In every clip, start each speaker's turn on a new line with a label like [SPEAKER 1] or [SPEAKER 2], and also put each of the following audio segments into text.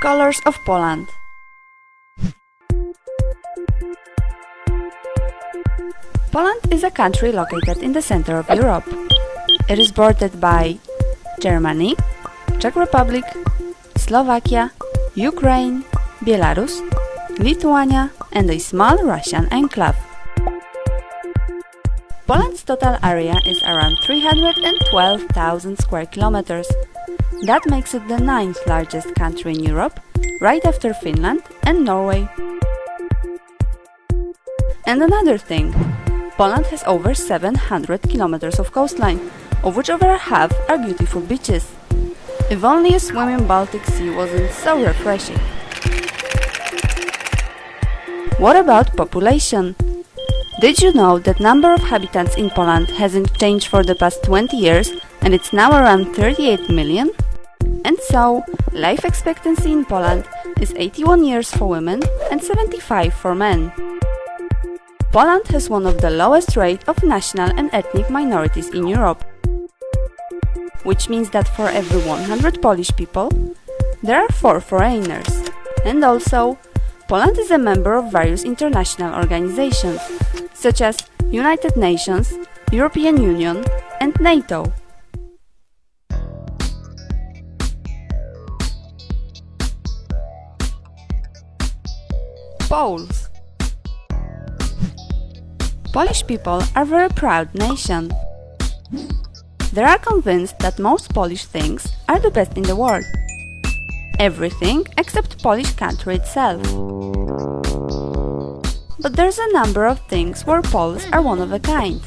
[SPEAKER 1] Colors of Poland. Poland is a country located in the center of Europe. It is bordered by Germany, Czech Republic, Slovakia, Ukraine, Belarus, Lithuania and a small Russian enclave. Poland's total area is around 312,000 square kilometers. That makes it the 9th largest country in Europe, right after Finland and Norway. And another thing, Poland has over 700 kilometers of coastline, of which over half are beautiful beaches. If only a swim in Baltic Sea wasn't so refreshing. What about population? Did you know that number of inhabitants in Poland hasn't changed for the past 20 years and it's now around 38 million? And so, life expectancy in Poland is 81 years for women and 75 for men. Poland has one of the lowest rate of national and ethnic minorities in Europe, which means that for every 100 Polish people, there are 4 foreigners. And also, Poland is a member of various international organizations, such as United Nations, European Union and NATO. Poles. Polish people are a very proud nation. They are convinced that most Polish things are the best in the world. Everything except Polish country itself. But there's a number of things where Poles are one of a kind.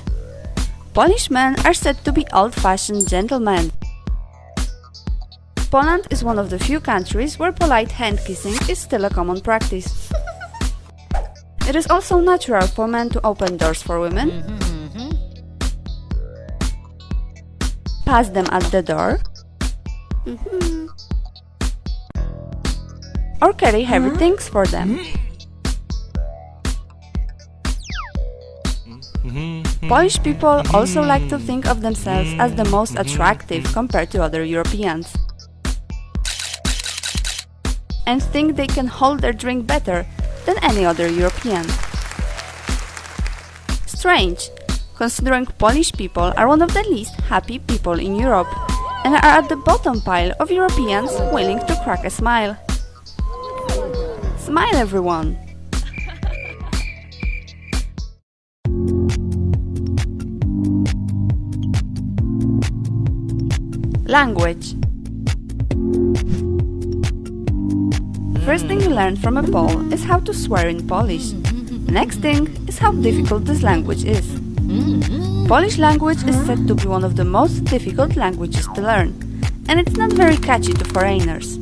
[SPEAKER 1] Polish men are said to be old-fashioned gentlemen. Poland is one of the few countries where polite hand-kissing is still a common practice. It is also natural for men to open doors for women, pass them at the door, or carry heavy things for them. Polish people also like to think of themselves as the most attractive compared to other Europeans, and think they can hold their drink better than any other European. Strange, considering Polish people are one of the least happy people in Europe and are at the bottom pile of Europeans willing to crack a smile. Smile, everyone! Language. First thing you learn from a Pole is how to swear in Polish. Next thing is how difficult this language is. Polish language is said to be one of the most difficult languages to learn, and it's not very catchy to foreigners.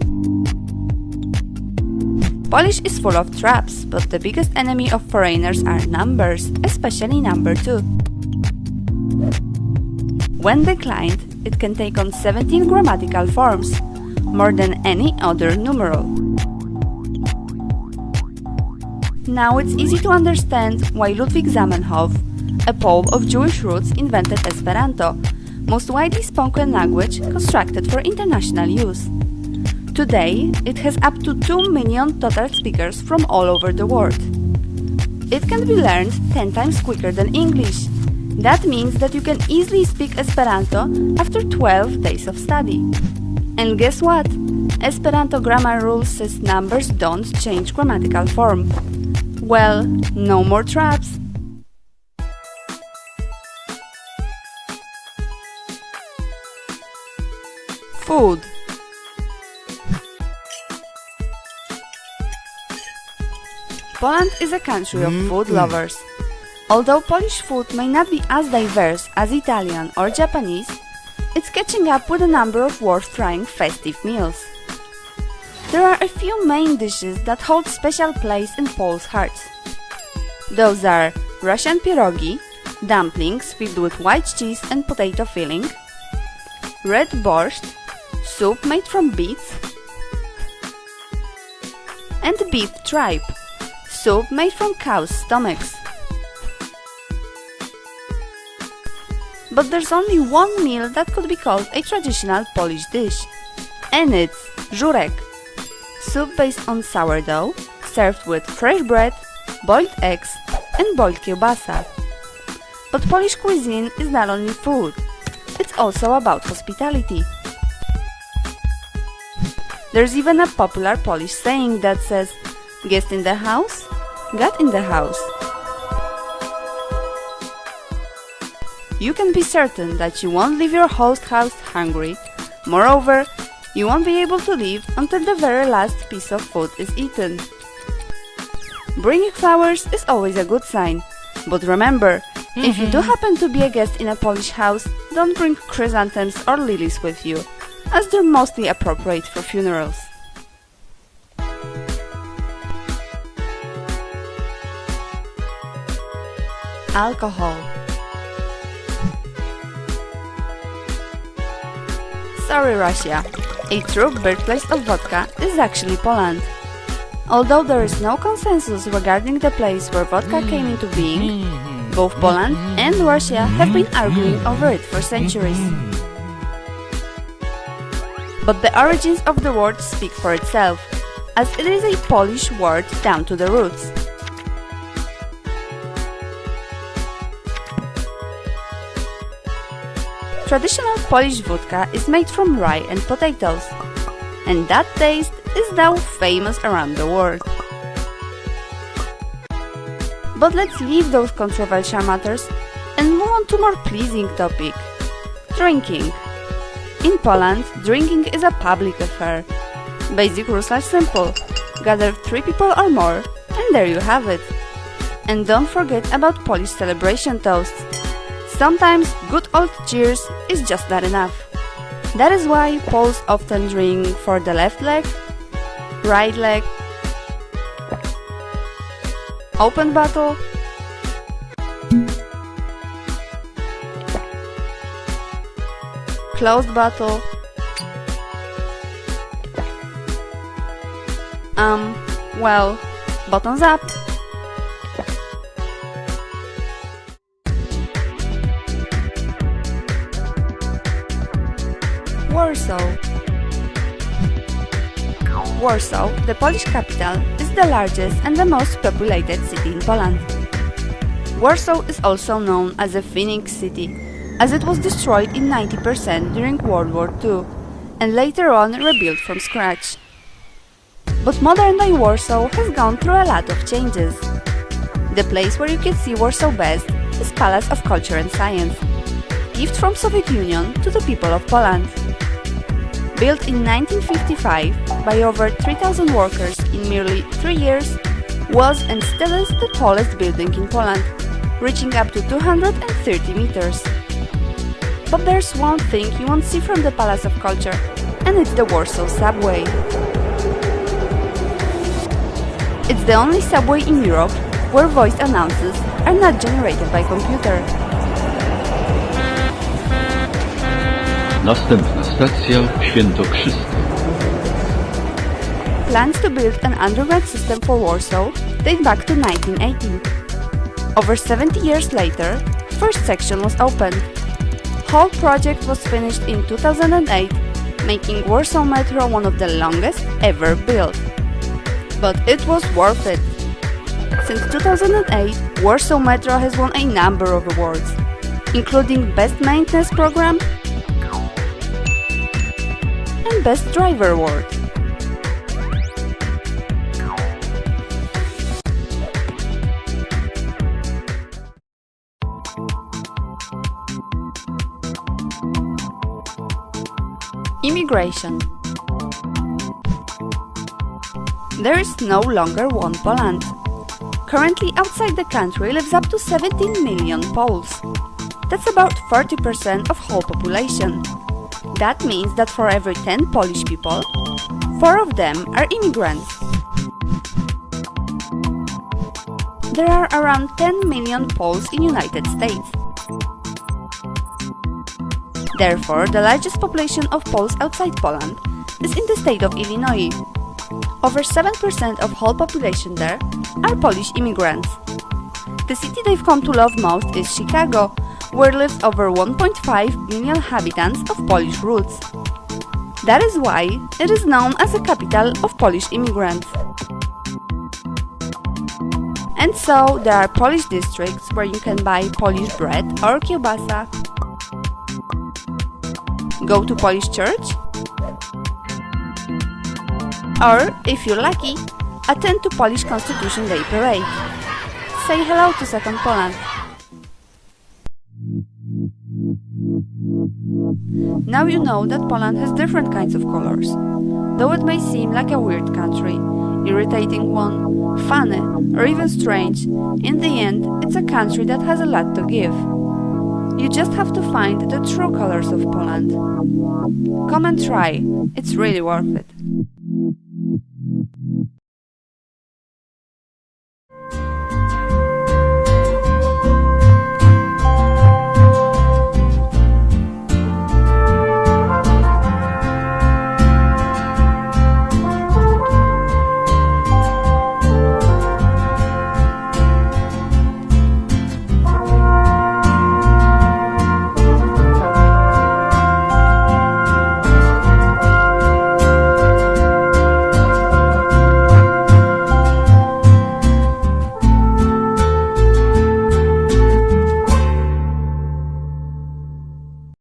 [SPEAKER 1] Polish is full of traps, but the biggest enemy of foreigners are numbers, especially number 2. When declined, it can take on 17 grammatical forms, more than any other numeral. Now it's easy to understand why Ludwig Zamenhof, a Pole of Jewish roots, invented Esperanto, most widely spoken language constructed for international use. Today, it has up to 2 million total speakers from all over the world. It can be learned 10 times quicker than English. That means that you can easily speak Esperanto after 12 days of study. And guess what? Esperanto grammar rule says numbers don't change grammatical form. Well, no more traps. Food. Poland is a country of food lovers. Although Polish food may not be as diverse as Italian or Japanese, it's catching up with a number of worth-trying festive meals. There are a few main dishes that hold special place in Poles' hearts. Those are Russian pierogi, dumplings filled with white cheese and potato filling, red borscht, soup made from beets, and beef tripe, soup made from cows' stomachs. But there's only one meal that could be called a traditional Polish dish, and it's żurek. soup based on sourdough, served with fresh bread, boiled eggs, and boiled kiełbasa. But Polish cuisine is not only food, it's also about hospitality. There's even a popular Polish saying that says, "Guest in the house, God in the house." You can be certain that you won't leave your host house hungry. Moreover, you won't be able to leave until the very last piece of food is eaten. Bringing flowers is always a good sign, but remember, if you do happen to be a guest in a Polish house, don't bring chrysanthemums or lilies with you, as they're mostly appropriate for funerals. Alcohol. Sorry, Russia. A true birthplace of vodka is actually Poland. Although there is no consensus regarding the place where vodka came into being, both Poland and Russia have been arguing over it for centuries. But the origins of the word speak for itself, as it is a Polish word down to the roots. Traditional Polish vodka is made from rye and potatoes, and that taste is now famous around the world. But let's leave those controversial matters and move on to a more pleasing topic: drinking. In Poland, drinking is a public affair. Basic rules are simple: gather 3 people or more, and there you have it. And don't forget about Polish celebration toasts. Sometimes good old cheers is just not enough. That is why Poles often drink for the left leg, right leg, open bottle, closed bottle, well, bottoms up. Warsaw. Warsaw, the Polish capital, is the largest and the most populated city in Poland. Warsaw is also known as a Phoenix city, as it was destroyed in 90% during World War II, and later on rebuilt from scratch. But modern-day Warsaw has gone through a lot of changes. The place where you can see Warsaw best is Palace of Culture and Science, gift from Soviet Union to the people of Poland. Built in 1955 by over 3,000 workers in merely 3 years, was and still is the tallest building in Poland, reaching up to 230 meters. But there's one thing you won't see from the Palace of Culture, and it's the Warsaw subway. It's the only subway in Europe where voice announcers are not generated by computer.
[SPEAKER 2] Następna stacja Świętokrzyskie.
[SPEAKER 1] Plans to build an underground system for Warsaw date back to 1980. Over 70 years later, first section was opened. Whole project was finished in 2008, making Warsaw Metro one of the longest ever built. But it was worth it. Since 2008, Warsaw Metro has won a number of awards, including Best Maintenance Program and Best Driver Award. Immigration. There is no longer one Poland. Currently outside the country lives up to 17 million Poles. That's about 40% of whole population. That means that for every 10 Polish people, 4 of them are immigrants. There are around 10 million Poles in United States. Therefore, the largest population of Poles outside Poland is in the state of Illinois. Over 7% of whole population there are Polish immigrants. The city they've come to love most is Chicago, where lives over 1.5 million inhabitants of Polish roots. That is why it is known as the capital of Polish immigrants. And so there are Polish districts where you can buy Polish bread or kiełbasa, go to Polish church, or, if you're lucky, attend to Polish Constitution Day parade. Say hello to Second Poland. Now you know that Poland has different kinds of colors. Though it may seem like a weird country, irritating one, funny, or even strange, in the end, it's a country that has a lot to give. You just have to find the true colors of Poland. Come and try, it's really worth it.